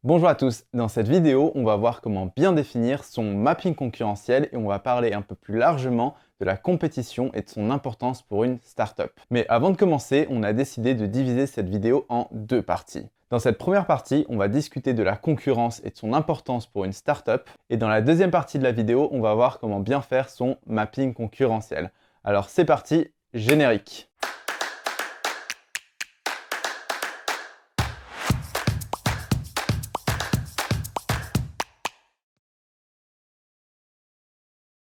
Bonjour à tous, dans cette vidéo, on va voir comment bien définir son mapping concurrentiel et on va parler un peu plus largement de la compétition et de son importance pour une startup. Mais avant de commencer, on a décidé de diviser cette vidéo en deux parties. Dans cette première partie, on va discuter de la concurrence et de son importance pour une startup. Et dans la deuxième partie de la vidéo, on va voir comment bien faire son mapping concurrentiel. Alors c'est parti, générique.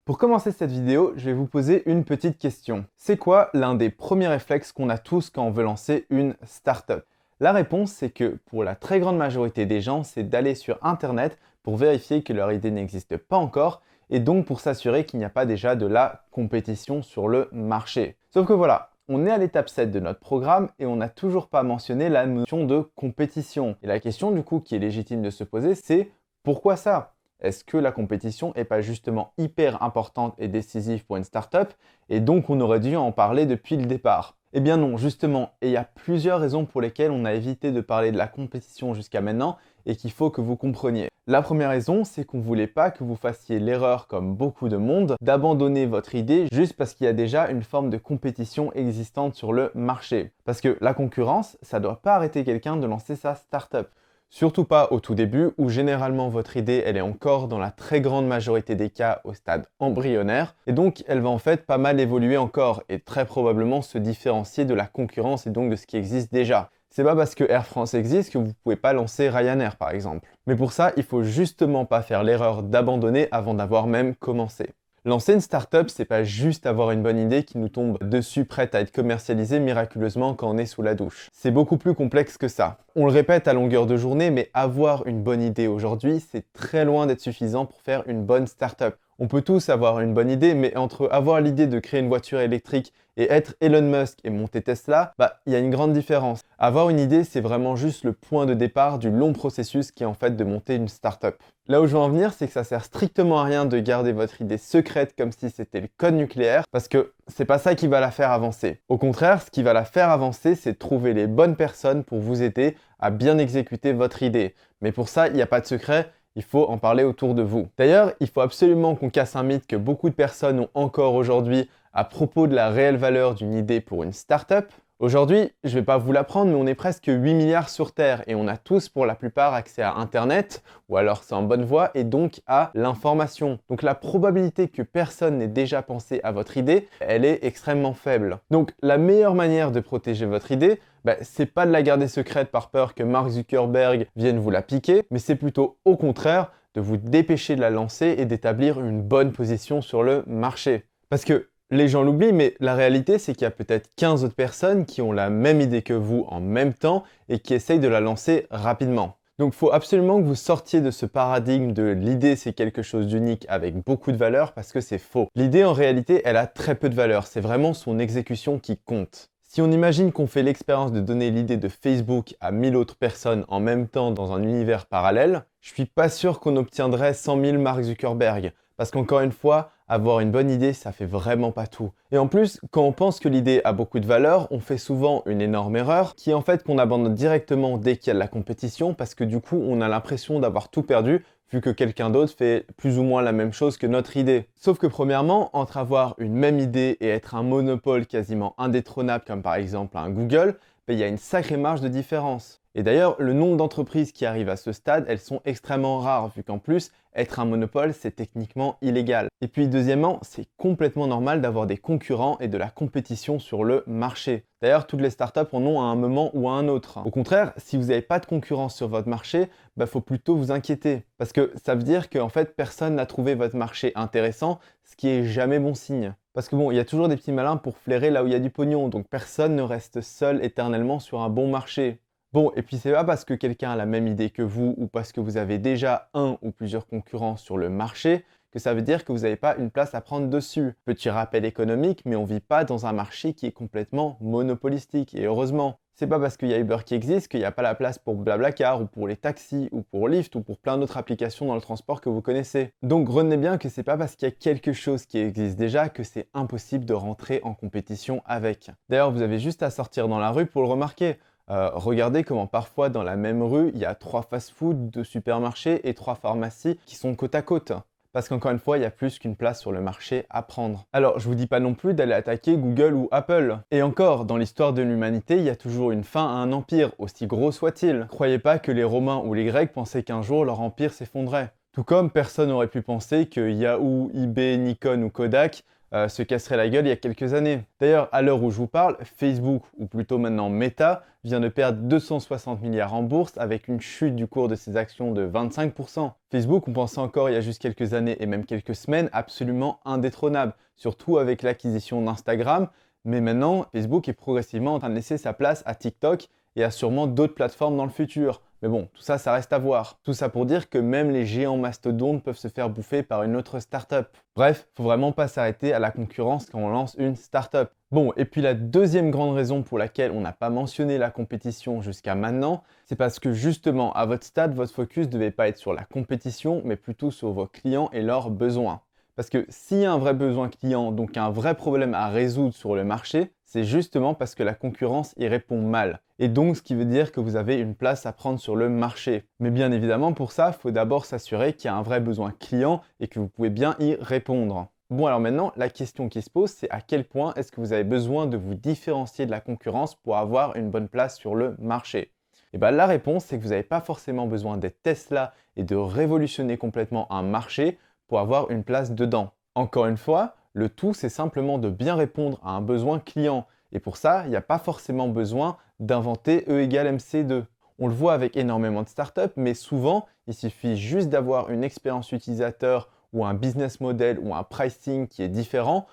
Pour commencer cette vidéo, je vais vous poser une petite question. C'est quoi l'un des premiers réflexes qu'on a tous quand on veut lancer une startup? La réponse, c'est que pour la très grande majorité des gens, c'est d'aller sur Internet pour vérifier que leur idée n'existe pas encore et donc pour s'assurer qu'il n'y a pas déjà de la compétition sur le marché. Sauf que voilà, on est à l'étape 7 de notre programme et on n'a toujours pas mentionné la notion de compétition. Et la question du coup qui est légitime de se poser, c'est pourquoi ça? Est-ce que la compétition n'est pas justement hyper importante et décisive pour une startup et donc on aurait dû en parler depuis le départ? Eh bien non, justement, et il y a plusieurs raisons pour lesquelles on a évité de parler de la compétition jusqu'à maintenant et qu'il faut que vous compreniez. La première raison, c'est qu'on ne voulait pas que vous fassiez l'erreur, comme beaucoup de monde, d'abandonner votre idée juste parce qu'il y a déjà une forme de compétition existante sur le marché. Parce que la concurrence, ça ne doit pas arrêter quelqu'un de lancer sa startup. Surtout pas au tout début où généralement votre idée elle est encore dans la très grande majorité des cas au stade embryonnaire et donc elle va en fait pas mal évoluer encore et très probablement se différencier de la concurrence et donc de ce qui existe déjà. C'est pas parce que Air France existe que vous pouvez pas lancer Ryanair par exemple. Mais pour ça, il faut justement pas faire l'erreur d'abandonner avant d'avoir même commencé. Lancer une startup, c'est pas juste avoir une bonne idée qui nous tombe dessus prête à être commercialisée miraculeusement quand on est sous la douche. C'est beaucoup plus complexe que ça. On le répète à longueur de journée, mais avoir une bonne idée aujourd'hui, c'est très loin d'être suffisant pour faire une bonne startup. On peut tous avoir une bonne idée, mais entre avoir l'idée de créer une voiture électrique et être Elon Musk et monter Tesla, il y a une grande différence. Avoir une idée, c'est vraiment juste le point de départ du long processus qui est en fait de monter une startup. Là où je veux en venir, c'est que ça sert strictement à rien de garder votre idée secrète comme si c'était le code nucléaire, parce que c'est pas ça qui va la faire avancer. Au contraire, ce qui va la faire avancer, c'est de trouver les bonnes personnes pour vous aider à bien exécuter votre idée. Mais pour ça, il n'y a pas de secret, il faut en parler autour de vous. D'ailleurs, il faut absolument qu'on casse un mythe que beaucoup de personnes ont encore aujourd'hui à propos de la réelle valeur d'une idée pour une startup. Aujourd'hui, je ne vais pas vous l'apprendre, mais on est presque 8 milliards sur Terre et on a tous pour la plupart accès à Internet, ou alors c'est en bonne voie, et donc à l'information. Donc la probabilité que personne n'ait déjà pensé à votre idée, elle est extrêmement faible. Donc la meilleure manière de protéger votre idée, c'est pas de la garder secrète par peur que Mark Zuckerberg vienne vous la piquer, mais c'est plutôt au contraire de vous dépêcher de la lancer et d'établir une bonne position sur le marché. Parce que les gens l'oublient, mais la réalité, c'est qu'il y a peut-être 15 autres personnes qui ont la même idée que vous en même temps et qui essayent de la lancer rapidement. Donc il faut absolument que vous sortiez de ce paradigme de l'idée c'est quelque chose d'unique avec beaucoup de valeur parce que c'est faux. L'idée en réalité, elle a très peu de valeur, c'est vraiment son exécution qui compte. Si on imagine qu'on fait l'expérience de donner l'idée de Facebook à 1000 autres personnes en même temps dans un univers parallèle, je suis pas sûr qu'on obtiendrait 100 000 Mark Zuckerberg. Parce qu'encore une fois, avoir une bonne idée, ça fait vraiment pas tout. Et en plus, quand on pense que l'idée a beaucoup de valeur, on fait souvent une énorme erreur, qui est en fait qu'on abandonne directement dès qu'il y a de la compétition, parce que du coup, on a l'impression d'avoir tout perdu, vu que quelqu'un d'autre fait plus ou moins la même chose que notre idée. Sauf que premièrement, entre avoir une même idée et être un monopole quasiment indétrônable, comme par exemple un Google, il y a une sacrée marge de différence. Et d'ailleurs, le nombre d'entreprises qui arrivent à ce stade, elles sont extrêmement rares, vu qu'en plus, être un monopole, c'est techniquement illégal. Et puis deuxièmement, c'est complètement normal d'avoir des concurrents et de la compétition sur le marché. D'ailleurs, toutes les startups en ont à un moment ou à un autre. Au contraire, si vous n'avez pas de concurrence sur votre marché, faut plutôt vous inquiéter. Parce que ça veut dire qu'en fait, personne n'a trouvé votre marché intéressant, ce qui est jamais bon signe. Parce que bon, il y a toujours des petits malins pour flairer là où il y a du pognon, donc personne ne reste seul éternellement sur un bon marché. Bon, et puis c'est pas parce que quelqu'un a la même idée que vous ou parce que vous avez déjà un ou plusieurs concurrents sur le marché que ça veut dire que vous n'avez pas une place à prendre dessus. Petit rappel économique, mais on vit pas dans un marché qui est complètement monopolistique, et heureusement. C'est pas parce qu'il y a Uber qui existe qu'il n'y a pas la place pour Blablacar ou pour les taxis ou pour Lyft ou pour plein d'autres applications dans le transport que vous connaissez. Donc retenez bien que c'est pas parce qu'il y a quelque chose qui existe déjà que c'est impossible de rentrer en compétition avec. D'ailleurs, vous avez juste à sortir dans la rue pour le remarquer. Regardez comment parfois dans la même rue, il y a 3 fast-food, 2 supermarchés et 3 pharmacies qui sont côte à côte. Parce qu'encore une fois, il y a plus qu'une place sur le marché à prendre. Alors, je vous dis pas non plus d'aller attaquer Google ou Apple. Et encore, dans l'histoire de l'humanité, il y a toujours une fin à un empire, aussi gros soit-il. Croyez pas que les Romains ou les Grecs pensaient qu'un jour leur empire s'effondrait. Tout comme personne n'aurait pu penser que Yahoo, eBay, Nikon ou Kodak se casseraient la gueule il y a quelques années. D'ailleurs, à l'heure où je vous parle, Facebook, ou plutôt maintenant Meta, vient de perdre 260 milliards en bourse avec une chute du cours de ses actions de 25%. Facebook, on pensait encore il y a juste quelques années et même quelques semaines, absolument indétrônable, surtout avec l'acquisition d'Instagram. Mais maintenant, Facebook est progressivement en train de laisser sa place à TikTok et à sûrement d'autres plateformes dans le futur. Mais bon, tout ça, ça reste à voir. Tout ça pour dire que même les géants mastodontes peuvent se faire bouffer par une autre startup. Bref, faut vraiment pas s'arrêter à la concurrence quand on lance une startup. Bon, et puis la deuxième grande raison pour laquelle on n'a pas mentionné la compétition jusqu'à maintenant, c'est parce que justement, à votre stade, votre focus ne devait pas être sur la compétition, mais plutôt sur vos clients et leurs besoins. Parce que s'il y a un vrai besoin client, donc un vrai problème à résoudre sur le marché, c'est justement parce que la concurrence y répond mal. Et donc, ce qui veut dire que vous avez une place à prendre sur le marché. Mais bien évidemment, pour ça, il faut d'abord s'assurer qu'il y a un vrai besoin client et que vous pouvez bien y répondre. Bon, alors maintenant, la question qui se pose, c'est à quel point est-ce que vous avez besoin de vous différencier de la concurrence pour avoir une bonne place sur le marché? Et bien la réponse, c'est que vous n'avez pas forcément besoin d'être Tesla et de révolutionner complètement un marché pour avoir une place dedans. Encore une fois, le tout, c'est simplement de bien répondre à un besoin client. Et pour ça, il n'y a pas forcément besoin d'inventer E égale MC2. On le voit avec énormément de startups, mais souvent, il suffit juste d'avoir une expérience utilisateur ou un business model ou un pricing qui est différent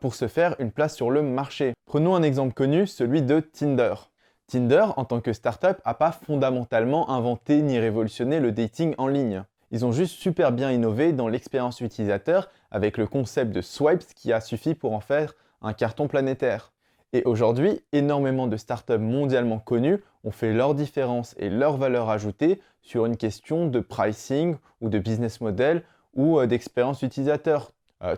pour se faire une place sur le marché. Prenons un exemple connu, celui de Tinder. Tinder, en tant que startup, n'a pas fondamentalement inventé ni révolutionné le dating en ligne. Ils ont juste super bien innové dans l'expérience utilisateur avec le concept de swipes qui a suffi pour en faire un carton planétaire. Et aujourd'hui, énormément de startups mondialement connues ont fait leur différence et leur valeur ajoutée sur une question de pricing ou de business model ou d'expérience utilisateur,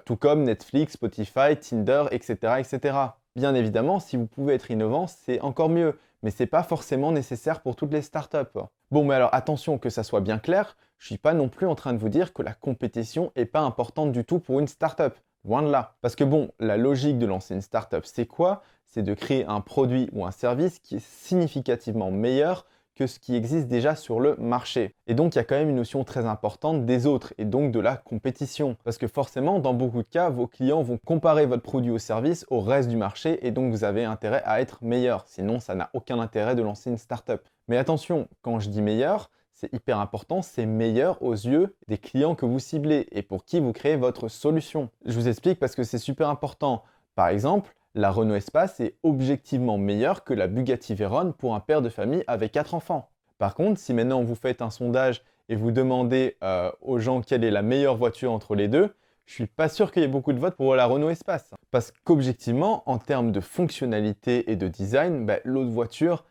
tout comme Netflix, Spotify, Tinder, etc., etc. Bien évidemment, si vous pouvez être innovant, c'est encore mieux, mais ce n'est pas forcément nécessaire pour toutes les startups. Bon, mais alors attention que ça soit bien clair, je ne suis pas non plus en train de vous dire que la compétition n'est pas importante du tout pour une startup. Loin de là. Parce que bon, la logique de lancer une startup, c'est quoi? C'est de créer un produit ou un service qui est significativement meilleur que ce qui existe déjà sur le marché. Et donc, il y a quand même une notion très importante des autres et donc de la compétition. Parce que forcément, dans beaucoup de cas, vos clients vont comparer votre produit ou service au reste du marché et donc vous avez intérêt à être meilleur. Sinon, ça n'a aucun intérêt de lancer une startup. Mais attention, quand je dis meilleur, c'est hyper important, c'est meilleur aux yeux des clients que vous ciblez et pour qui vous créez votre solution. Je vous explique parce que c'est super important. Par exemple, la Renault Espace est objectivement meilleure que la Bugatti Veyron pour un père de famille avec 4 enfants. Par contre, si maintenant vous faites un sondage et vous demandez aux gens quelle est la meilleure voiture entre les deux, je suis pas sûr qu'il y ait beaucoup de votes pour la Renault Espace. Parce qu'objectivement, en termes de fonctionnalité et de design, l'autre voiture,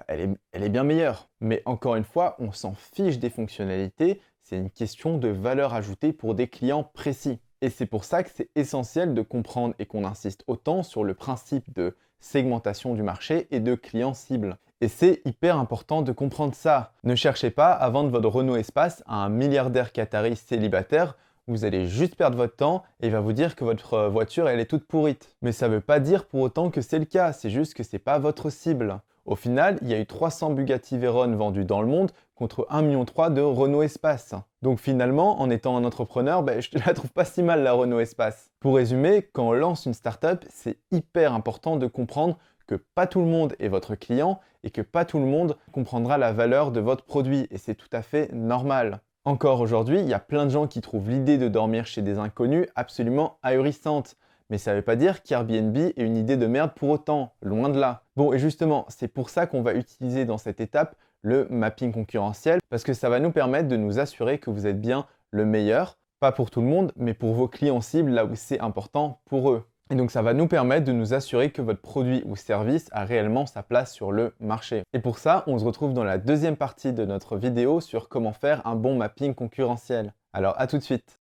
elle est bien meilleure. Mais encore une fois, on s'en fiche des fonctionnalités, c'est une question de valeur ajoutée pour des clients précis. Et c'est pour ça que c'est essentiel de comprendre et qu'on insiste autant sur le principe de segmentation du marché et de clients cibles. Et c'est hyper important de comprendre ça. Ne cherchez pas à vendre votre Renault Espace à un milliardaire qatari célibataire. Vous allez juste perdre votre temps et il va vous dire que votre voiture elle est toute pourrite. Mais ça ne veut pas dire pour autant que c'est le cas, c'est juste que c'est pas votre cible. Au final, il y a eu 300 Bugatti Veyron vendus dans le monde contre 1,3 million de Renault Espace. Donc finalement, en étant un entrepreneur, je ne la trouve pas si mal la Renault Espace. Pour résumer, quand on lance une startup, c'est hyper important de comprendre que pas tout le monde est votre client et que pas tout le monde comprendra la valeur de votre produit et c'est tout à fait normal. Encore aujourd'hui, il y a plein de gens qui trouvent l'idée de dormir chez des inconnus absolument ahurissante. Mais ça ne veut pas dire qu'Airbnb est une idée de merde pour autant, loin de là. Bon, et justement, c'est pour ça qu'on va utiliser dans cette étape le mapping concurrentiel, parce que ça va nous permettre de nous assurer que vous êtes bien le meilleur, pas pour tout le monde, mais pour vos clients cibles, là où c'est important pour eux. Et donc ça va nous permettre de nous assurer que votre produit ou service a réellement sa place sur le marché. Et pour ça, on se retrouve dans la deuxième partie de notre vidéo sur comment faire un bon mapping concurrentiel. Alors à tout de suite.